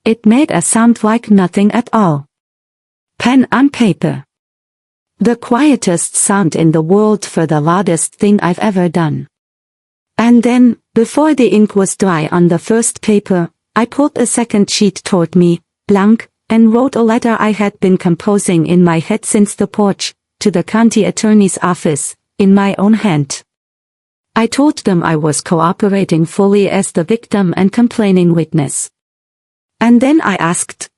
It made a sound like nothing at all. Pen on paper. The quietest sound in the world for the loudest thing I've ever done. And then, before the ink was dry on the first paper, I pulled a second sheet toward me, blank, and wrote a letter I had been composing in my head since the porch, to the county attorney's office, in my own hand. I told them I was cooperating fully as the victim and complaining witness. And then I asked,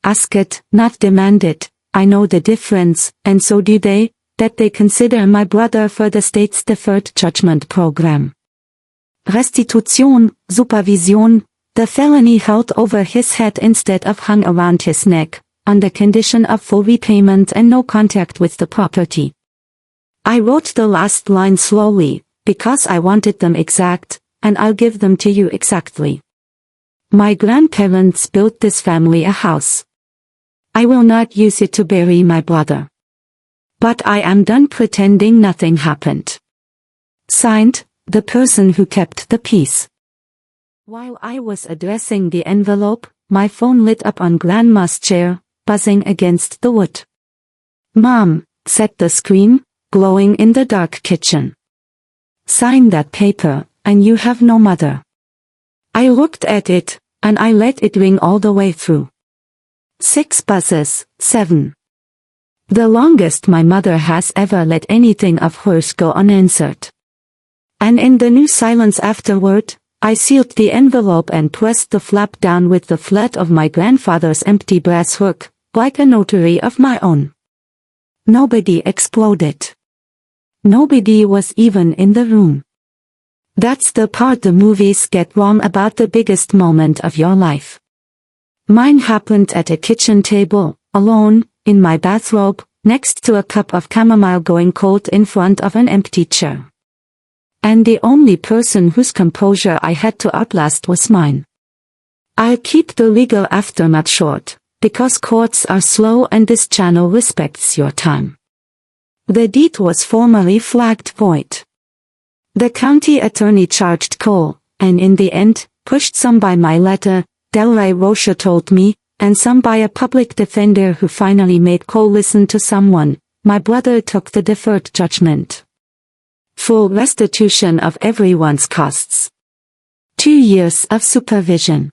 not demanded, I know the difference, and so do they, that they consider my brother for the state's deferred judgment program. Restitution, supervision, the felony held over his head instead of hung around his neck, on the condition of full repayment and no contact with the property. I wrote the last line slowly, because I wanted them exact, and I'll give them to you exactly. My grandparents built this family a house. I will not use it to bury my brother. But I am done pretending nothing happened. Signed, the person who kept the peace. While I was addressing the envelope, my phone lit up on Grandma's chair, buzzing against the wood. "Mom," said the screen, glowing in the dark kitchen. "Sign that paper, and you have no mother." I looked at it, and I let it ring all the way through. 6 buzzes, 7. The longest my mother has ever let anything of hers go unanswered. And in the new silence afterward, I sealed the envelope and pressed the flap down with the flat of my grandfather's empty brass hook, like a notary of my own. Nobody exploded. Nobody was even in the room. That's the part the movies get wrong about the biggest moment of your life. Mine happened at a kitchen table, alone, in my bathrobe, next to a cup of chamomile going cold in front of an empty chair. And the only person whose composure I had to outlast was mine. I'll keep the legal aftermath short, because courts are slow and this channel respects your time. The deed was formally flagged void. The county attorney charged Cole, and in the end, pushed some by my letter, Delray Rocha told me, and some by a public defender who finally made Cole listen to someone. My brother took the deferred judgment. Full restitution of everyone's costs. 2 years of supervision.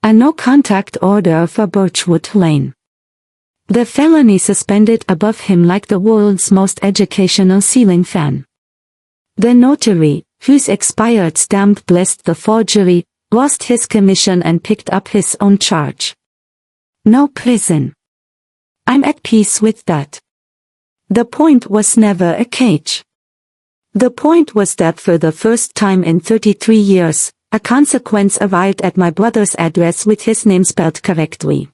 A no-contact order for Birchwood Lane. The felony suspended above him like the world's most educational ceiling fan. The notary, whose expired stamp blessed the forgery, lost his commission and picked up his own charge. No prison. I'm at peace with that. The point was never a cage. The point was that for the first time in 33 years, a consequence arrived at my brother's address with his name spelled correctly.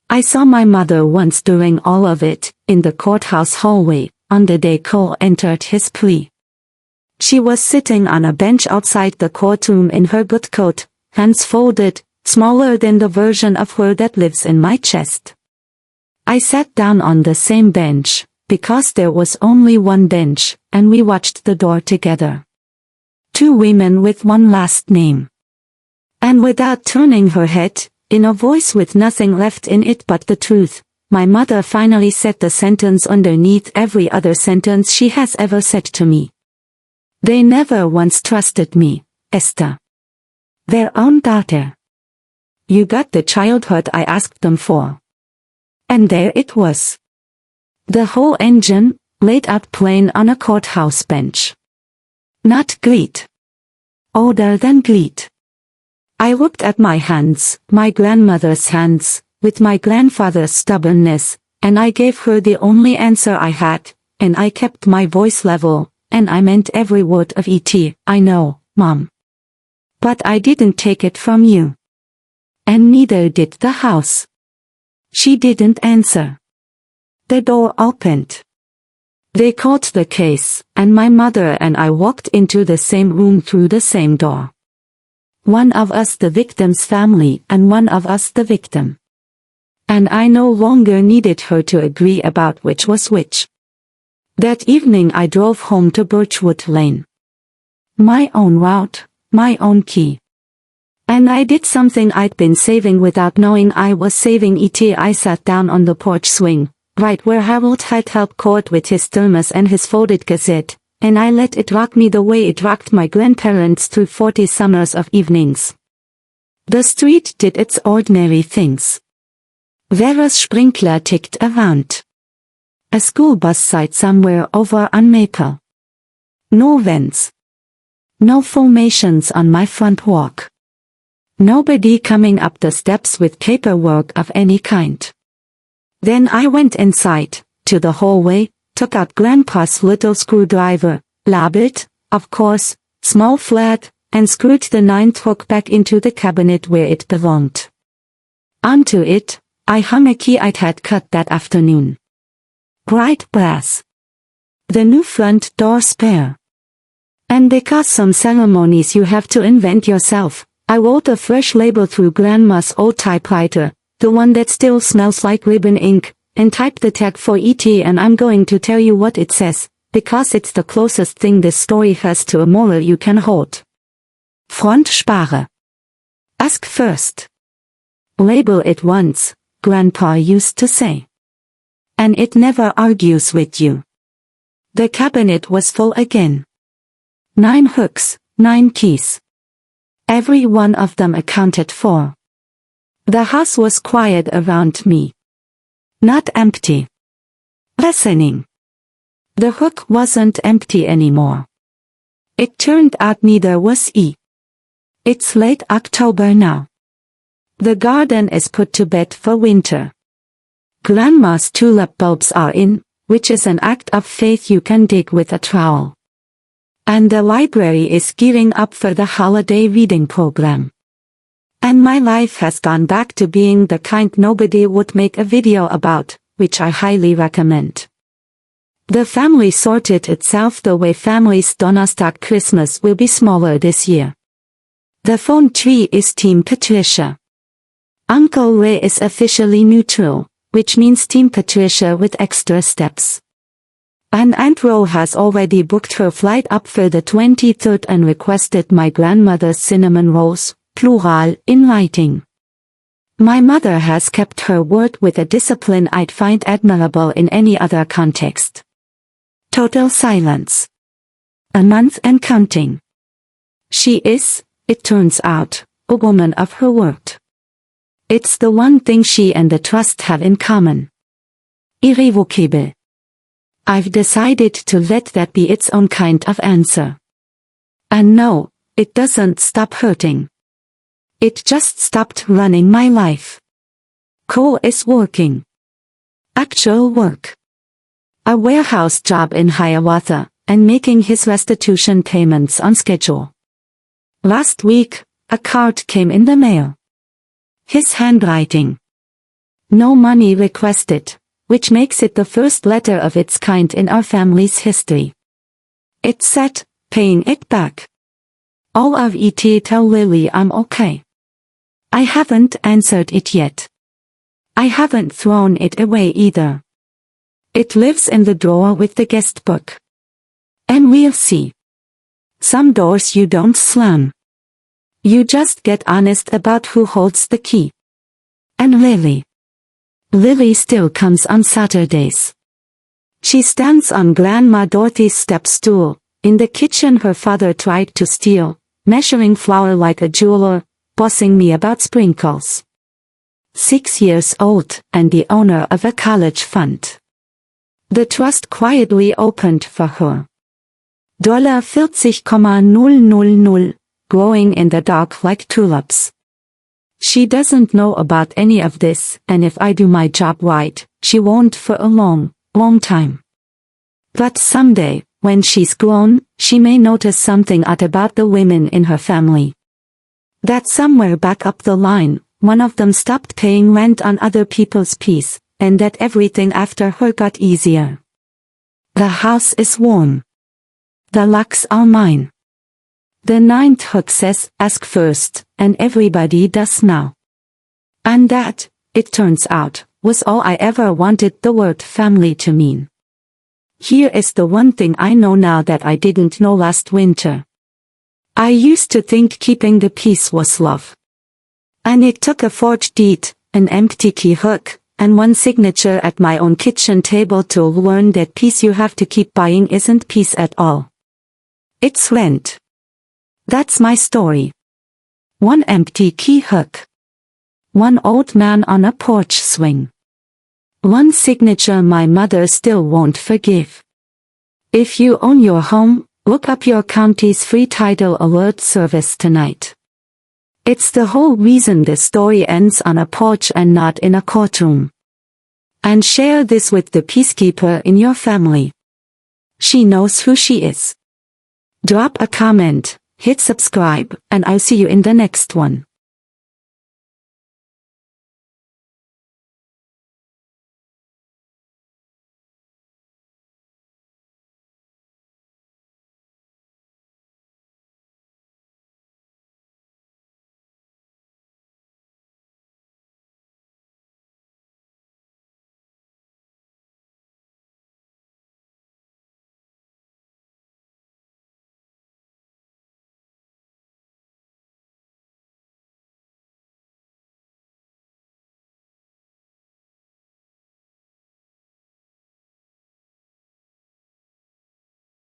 I saw my mother once during all of it, in the courthouse hallway, on the day Cole entered his plea. She was sitting on a bench outside the courtroom in her good coat, hands folded, smaller than the version of her that lives in my chest. I sat down on the same bench, because there was only one bench, and we watched the door together. 2 women with one last name. And without turning her head, in a voice with nothing left in it but the truth, my mother finally said the sentence underneath every other sentence she has ever said to me. They never once trusted me, Esther. Their own daughter. You got the childhood I asked them for. And there it was. The whole engine, laid out plain on a courthouse bench. Not greed. Older than greed. I looked at my hands, my grandmother's hands, with my grandfather's stubbornness, and I gave her the only answer I had, and I kept my voice level, and I meant every word of it. I know, Mom. But I didn't take it from you. And neither did the house. She didn't answer. The door opened. They called the case, and my mother and I walked into the same room through the same door. One of us the victim's family and one of us the victim. And I no longer needed her to agree about which was which. That evening I drove home to Birchwood Lane. My own route, my own key. And I did something I'd been saving without knowing I was saving it. I sat down on the porch swing, right where Harold had helped court with his thermos and his folded gazette, and I let it rock me the way it rocked my grandparents through 40 summers of evenings. The street did its ordinary things. Vera's sprinkler ticked around. A school bus site somewhere over on Maple. No vents. No formations on my front walk. Nobody coming up the steps with paperwork of any kind. Then I went inside, to the hallway, took out Grandpa's little screwdriver, labeled, of course, small flat, and screwed the 9th hook back into the cabinet where it belonged. Onto it, I hung a key I'd had cut that afternoon. Bright brass. The new front door spare. And because some ceremonies you have to invent yourself, I wrote a fresh label through Grandma's old typewriter, the one that still smells like ribbon ink, and typed the tag for ET, and I'm going to tell you what it says, because it's the closest thing this story has to a moral you can hold. Front spare. Ask first. Label it once, Grandpa used to say. And it never argues with you. The cabinet was full again. 9 hooks, 9 keys. Every one of them accounted for. The house was quiet around me. Not empty. Listening. The hook wasn't empty anymore. It turned out neither was he. It's late October now. The garden is put to bed for winter. Grandma's tulip bulbs are in, which is an act of faith you can dig with a trowel. And the library is gearing up for the holiday reading program. And my life has gone back to being the kind nobody would make a video about, which I highly recommend. The family sorted itself the way families Donnerstag Christmas will be smaller this year. The phone tree is Team Patricia. Uncle Ray is officially neutral, which means Team Patricia with extra steps. And Aunt Ro has already booked her flight up for the 23rd and requested my grandmother's cinnamon rolls, plural, in writing. My mother has kept her word with a discipline I'd find admirable in any other context. Total silence. A month and counting. She is, it turns out, a woman of her word. It's the one thing she and the trust have in common. Irrevocable. I've decided to let that be its own kind of answer. And no, it doesn't stop hurting. It just stopped running my life. Co is working. Actual work. A warehouse job in Hiawatha, and making his restitution payments on schedule. Last week, a card came in the mail. His handwriting. No money requested, which makes it the first letter of its kind in our family's history. It said, paying it back. All of it, tell Lily I'm okay. I haven't answered it yet. I haven't thrown it away either. It lives in the drawer with the guest book. And we'll see. Some doors you don't slam. You just get honest about who holds the key. And Lily. Lily still comes on Saturdays. She stands on Grandma Dorothy's step stool, in the kitchen her father tried to steal, measuring flour like a jeweler, bossing me about sprinkles. 6 years old, and the owner of a college fund. The trust quietly opened for her. $40,000, growing in the dark like tulips. She doesn't know about any of this, and if I do my job right, she won't for a long, long time. But someday, when she's grown, she may notice something odd about the women in her family. That somewhere back up the line, one of them stopped paying rent on other people's peace, and that everything after her got easier. The house is warm. The locks are mine. The 9th hook says, ask first, and everybody does now. And that, it turns out, was all I ever wanted the word family to mean. Here is the one thing I know now that I didn't know last winter. I used to think keeping the peace was love. And it took a forged deed, an empty key hook, and one signature at my own kitchen table to learn that peace you have to keep buying isn't peace at all. It's rent. That's my story. One empty key hook. One old man on a porch swing. One signature my mother still won't forgive. If you own your home, look up your county's free title alert service tonight. It's the whole reason this story ends on a porch and not in a courtroom. And share this with the peacekeeper in your family. She knows who she is. Drop a comment, hit subscribe, and I'll see you in the next one.